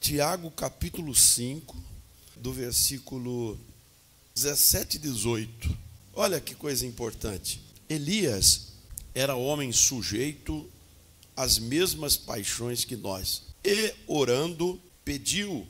Tiago capítulo 5, do versículo 17 e 18. Olha que coisa importante. Elias era homem sujeito às mesmas paixões que nós, e orando pediu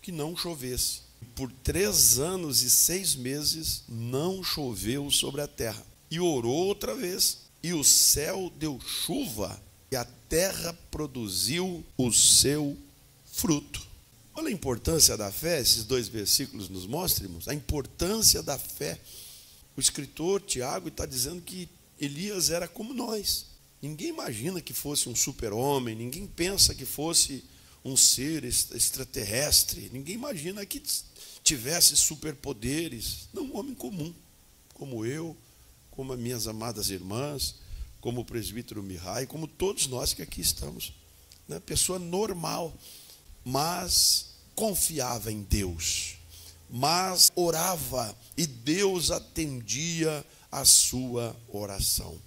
que não chovesse. Por 3 anos e 6 meses não choveu sobre a terra. E orou outra vez, e o céu deu chuva, e a terra produziu o seu fruto. Olha a importância da fé, esses 2 versículos nos mostram a importância da fé. O escritor Tiago está dizendo que Elias era como nós. Ninguém imagina que fosse um super-homem, ninguém pensa que fosse um ser extraterrestre, ninguém imagina que tivesse superpoderes. Não, um homem comum, como eu, como as minhas amadas irmãs, como o presbítero Mihai, como todos nós que aqui estamos, né? Pessoa normal, mas confiava em Deus, mas orava e Deus atendia a sua oração.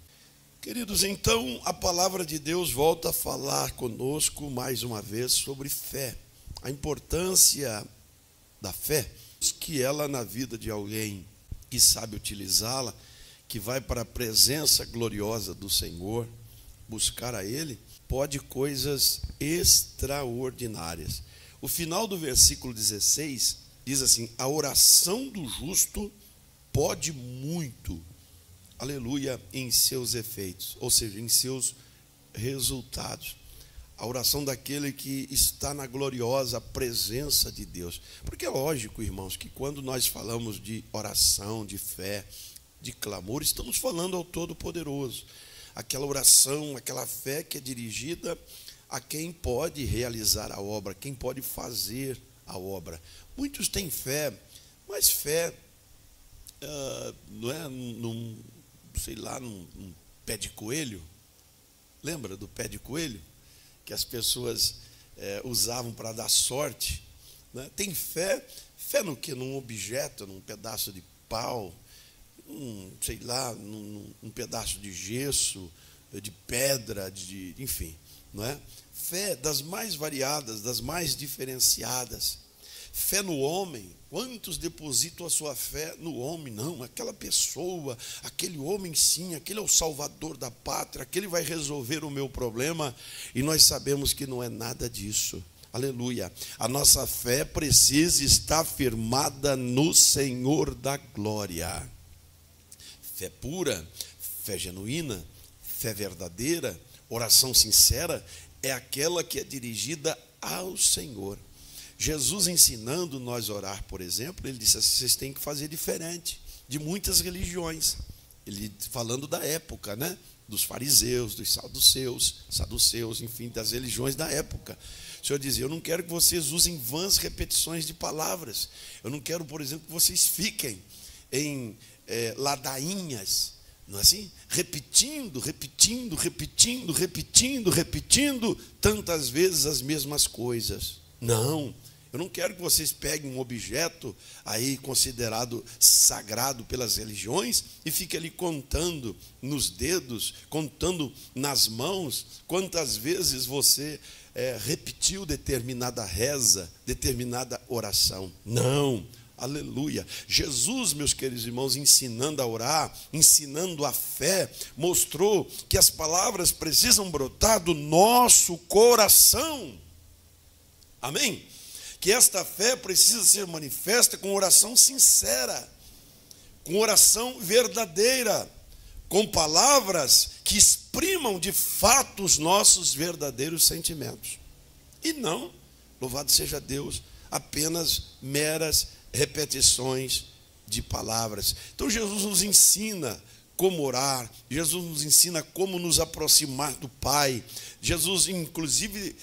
Queridos, então a palavra de Deus volta a falar conosco mais uma vez sobre fé, a importância da fé, que ela na vida de alguém que sabe utilizá-la, que vai para a presença gloriosa do Senhor, buscar a Ele, pode coisas extraordinárias. O final do versículo 16 diz assim: a oração do justo pode muito, aleluia, em seus efeitos, ou seja, em seus resultados. A oração daquele que está na gloriosa presença de Deus. Porque é lógico, irmãos, que quando nós falamos de oração, de fé, de clamor, estamos falando ao Todo-Poderoso. Aquela oração, aquela fé que é dirigida a quem pode realizar a obra, quem pode fazer a obra. Muitos têm fé, mas fé não é num pé de coelho. Lembra do pé de coelho? Que as pessoas usavam para dar sorte, né? Tem fé no quê? Num objeto, num pedaço de pau, num pedaço de gesso, de pedra, enfim, não é? Fé das mais variadas, das mais diferenciadas. Fé no homem. Quantos depositam a sua fé no homem? Não, aquela pessoa, aquele homem sim, aquele é o salvador da pátria, aquele vai resolver o meu problema. E nós sabemos que não é nada disso. Aleluia. A nossa fé precisa estar firmada no Senhor da glória. Fé pura, fé genuína, fé verdadeira, oração sincera, é aquela que é dirigida ao Senhor. Jesus ensinando nós a orar, por exemplo, ele disse assim: vocês têm que fazer diferente de muitas religiões. Ele falando da época, né? Dos fariseus, dos saduceus, enfim, das religiões da época. O Senhor dizia: eu não quero que vocês usem vãs repetições de palavras. Eu não quero, por exemplo, que vocês fiquem em ladainhas, não é assim? Repetindo tantas vezes as mesmas coisas. Não, eu não quero que vocês peguem um objeto aí considerado sagrado pelas religiões e fiquem ali contando nos dedos, contando nas mãos quantas vezes você repetiu determinada reza, determinada oração. Não. Aleluia. Jesus, meus queridos irmãos, ensinando a orar, ensinando a fé, mostrou que as palavras precisam brotar do nosso coração. Amém? Que esta fé precisa ser manifesta com oração sincera, com oração verdadeira, com palavras que exprimam de fato os nossos verdadeiros sentimentos. E não, louvado seja Deus, apenas meras repetições de palavras. Então Jesus nos ensina como orar, Jesus nos ensina como nos aproximar do Pai. Jesus, inclusive,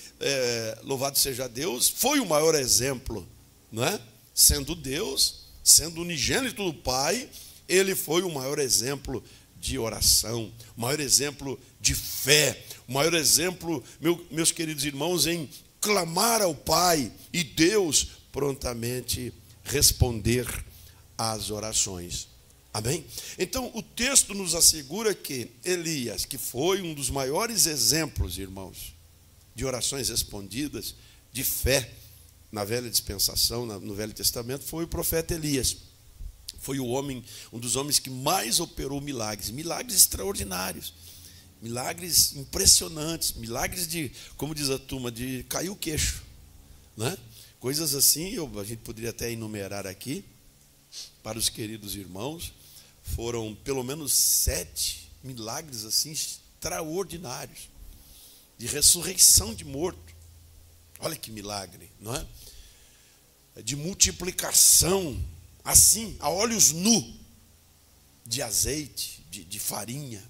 louvado seja Deus, foi o maior exemplo, não é? Sendo Deus, sendo unigênito do Pai, ele foi o maior exemplo de oração, o maior exemplo de fé, o maior exemplo, meus queridos irmãos, em clamar ao Pai e Deus prontamente responder às orações. Amém? Então, o texto nos assegura que Elias, que foi um dos maiores exemplos, irmãos, de orações respondidas, de fé, na velha dispensação, no Velho Testamento, foi o profeta Elias. Foi um dos homens que mais operou milagres extraordinários, milagres impressionantes, milagres de, como diz a turma, de cair o queixo, né? Coisas assim, a gente poderia até enumerar aqui, para os queridos irmãos. Foram pelo menos 7 milagres assim extraordinários, de ressurreição de morto. Olha que milagre, não é? De multiplicação, assim, a olhos nu, de azeite, de farinha,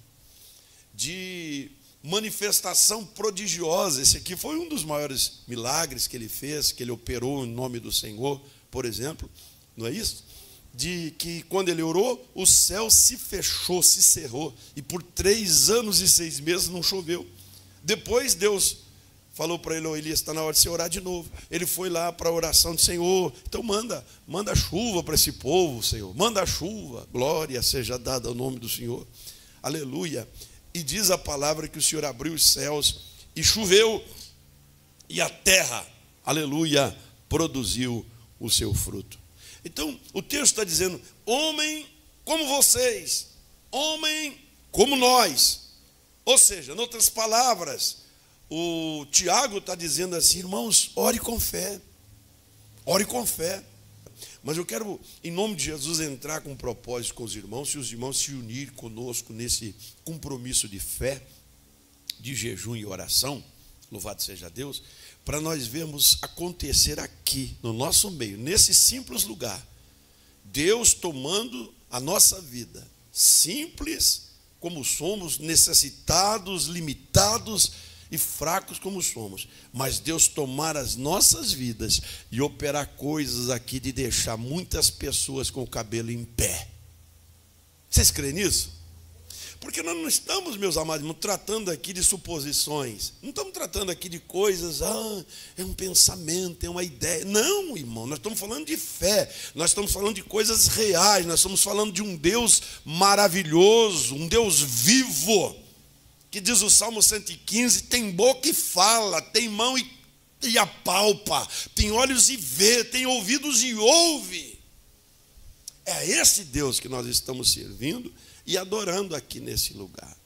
de manifestação prodigiosa. Esse aqui foi um dos maiores milagres que ele fez, que ele operou em nome do Senhor, por exemplo, não é isso? De que quando ele orou, o céu se fechou, se cerrou, e por 3 anos e 6 meses não choveu. Depois Deus falou para ele: Elias, está na hora de você orar de novo. Ele foi lá para a oração do Senhor. Então manda chuva para esse povo, Senhor. Manda chuva, glória seja dada ao nome do Senhor. Aleluia. E diz a palavra que o Senhor abriu os céus e choveu, e a terra, aleluia, produziu o seu fruto. Então, o texto está dizendo: homem como vocês, homem como nós. Ou seja, em outras palavras, o Tiago está dizendo assim: irmãos, ore com fé. Ore com fé. Mas eu quero, em nome de Jesus, entrar com um propósito com os irmãos, se os irmãos se unirem conosco nesse compromisso de fé, de jejum e oração, louvado seja Deus, para nós vermos acontecer aqui, no nosso meio, nesse simples lugar, Deus tomando a nossa vida, simples como somos, necessitados, limitados e fracos como somos, mas Deus tomar as nossas vidas e operar coisas aqui de deixar muitas pessoas com o cabelo em pé. Vocês creem nisso? Porque nós não estamos, meus amados irmãos, tratando aqui de suposições, não estamos tratando aqui de coisas, é um pensamento, é uma ideia. Não, irmão, nós estamos falando de fé, nós estamos falando de coisas reais, nós estamos falando de um Deus maravilhoso, um Deus vivo, que diz o Salmo 115, tem boca e fala, tem mão e apalpa, tem olhos e vê, tem ouvidos e ouve. É esse Deus que nós estamos servindo e adorando aqui nesse lugar.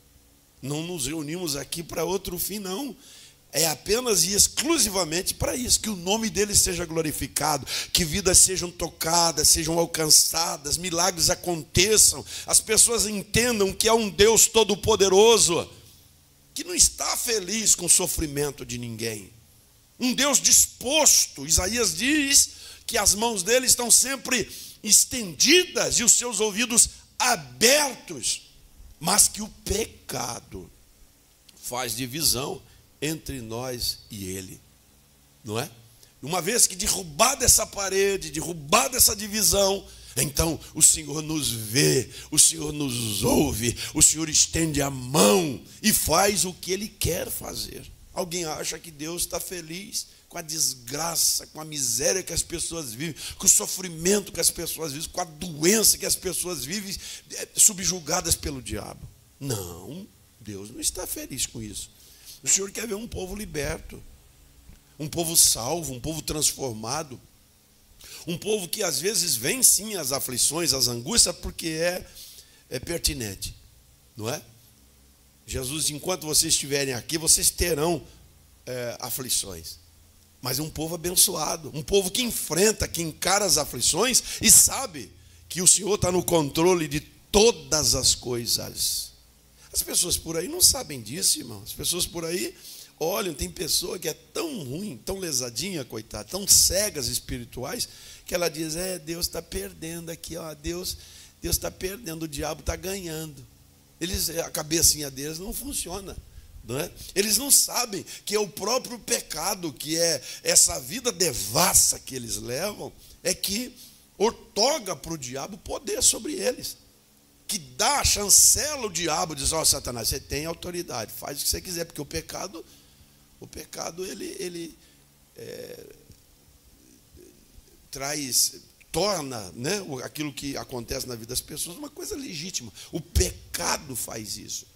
Não nos reunimos aqui para outro fim, não. É apenas e exclusivamente para isso, que o nome dele seja glorificado, que vidas sejam tocadas, sejam alcançadas, milagres aconteçam, as pessoas entendam que há um Deus todo-poderoso, que não está feliz com o sofrimento de ninguém. Um Deus disposto. Isaías diz que as mãos dele estão sempre estendidas e os seus ouvidos abertos, mas que o pecado faz divisão entre nós e ele, não é? Uma vez que derrubada essa parede, derrubada essa divisão, então o Senhor nos vê, o Senhor nos ouve, o Senhor estende a mão e faz o que ele quer fazer. Alguém acha que Deus está feliz com a desgraça, com a miséria que as pessoas vivem, com o sofrimento que as pessoas vivem, com a doença que as pessoas vivem, subjugadas pelo diabo? Não, Deus não está feliz com isso. O Senhor quer ver um povo liberto, um povo salvo, um povo transformado, um povo que às vezes vem sim as aflições, as angústias, porque é pertinente, não é? Jesus, enquanto vocês estiverem aqui, vocês terão aflições. Mas é um povo abençoado, um povo que enfrenta, que encara as aflições e sabe que o Senhor está no controle de todas as coisas. As pessoas por aí não sabem disso, irmão. As pessoas por aí olham, tem pessoa que é tão ruim, tão lesadinha, coitada, tão cegas espirituais, que ela diz: Deus está perdendo aqui, ó, Deus está perdendo, o diabo está ganhando. A cabecinha deles não funciona, não é? Eles não sabem que é o próprio pecado, que é essa vida devassa que eles levam, é que outorga para o diabo poder sobre eles, que dá, chancela o diabo, diz: Satanás, você tem autoridade, faz o que você quiser, porque o pecado ele torna, né, aquilo que acontece na vida das pessoas uma coisa legítima. O pecado faz isso.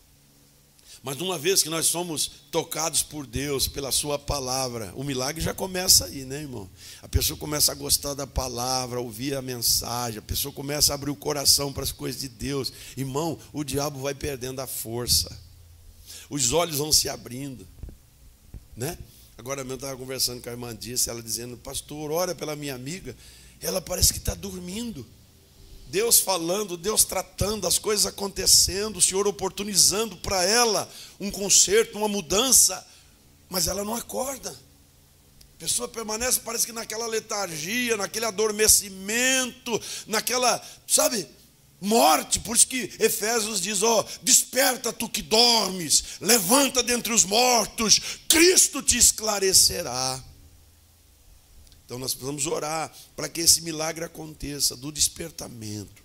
Mas uma vez que nós somos tocados por Deus, pela sua palavra, o milagre já começa aí, né, irmão? A pessoa começa a gostar da palavra, a ouvir a mensagem, a pessoa começa a abrir o coração para as coisas de Deus. Irmão, o diabo vai perdendo a força, os olhos vão se abrindo, né? Agora mesmo eu estava conversando com a irmã Dice, ela dizendo: pastor, ora pela minha amiga, ela parece que está dormindo. Deus falando, Deus tratando, as coisas acontecendo, o Senhor oportunizando para ela um conserto, uma mudança, mas ela não acorda. A pessoa permanece, parece que naquela letargia, naquele adormecimento, naquela, sabe, morte. Por isso que Efésios diz: ó, desperta tu que dormes, levanta dentre os mortos, Cristo te esclarecerá. Então nós precisamos orar para que esse milagre aconteça, do despertamento.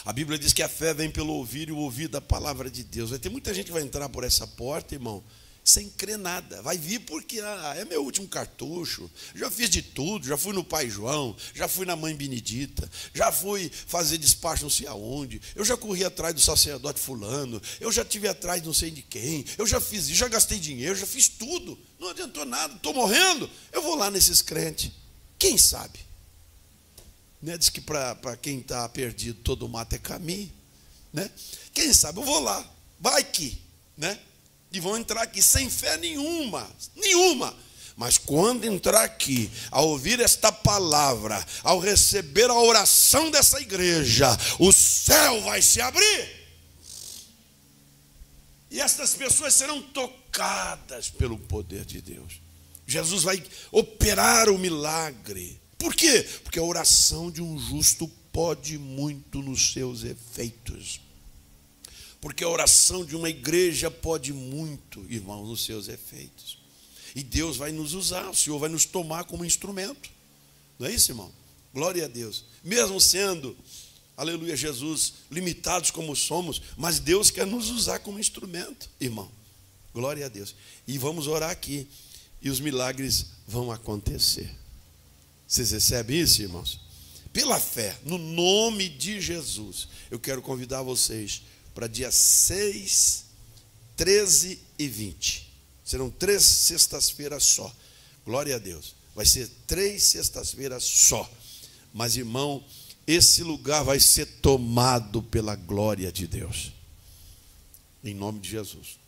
A Bíblia diz que a fé vem pelo ouvir e o ouvir da palavra de Deus. Vai ter muita gente que vai entrar por essa porta, irmão, sem crer nada. Vai vir porque é meu último cartucho, já fiz de tudo, já fui no Pai João, já fui na Mãe Benedita, já fui fazer despacho não sei aonde, eu já corri atrás do sacerdote fulano, eu já estive atrás de não sei de quem, eu já fiz isso, já gastei dinheiro, já fiz tudo, não adiantou nada, estou morrendo, eu vou lá nesses crentes. Quem sabe? Né? Diz que para quem está perdido todo mato é caminho, né? Quem sabe eu vou lá, vai que, né? E vão entrar aqui sem fé nenhuma, mas quando entrar aqui, ao ouvir esta palavra, ao receber a oração dessa igreja, o céu vai se abrir, e estas pessoas serão tocadas pelo poder de Deus. Jesus vai operar o milagre. Por quê? Porque a oração de um justo pode muito nos seus efeitos. Porque a oração de uma igreja pode muito, irmão, nos seus efeitos. E Deus vai nos usar, o Senhor vai nos tomar como instrumento. Não é isso, irmão? Glória a Deus. Mesmo sendo, aleluia, Jesus, limitados como somos, mas Deus quer nos usar como instrumento, irmão. Glória a Deus. E vamos orar aqui, e os milagres vão acontecer. Vocês recebem isso, irmãos? Pela fé, no nome de Jesus, eu quero convidar vocês para dia 6, 13 e 20. Serão 3 sextas-feiras só. Glória a Deus. Vai ser 3 sextas-feiras só. Mas, irmão, esse lugar vai ser tomado pela glória de Deus. Em nome de Jesus.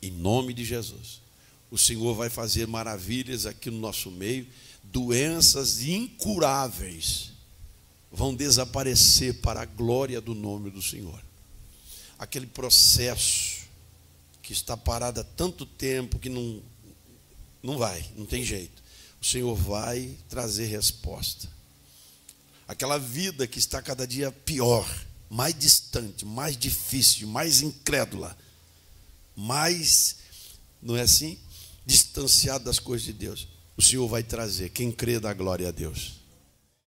Em nome de Jesus. O Senhor vai fazer maravilhas aqui no nosso meio. Doenças incuráveis vão desaparecer para a glória do nome do Senhor. Aquele processo que está parado há tanto tempo que não tem jeito. O Senhor vai trazer resposta. Aquela vida que está cada dia pior, mais distante, mais difícil, mais incrédula, mais, não é assim? Distanciado das coisas de Deus. O Senhor vai trazer. Quem crê dá glória a Deus.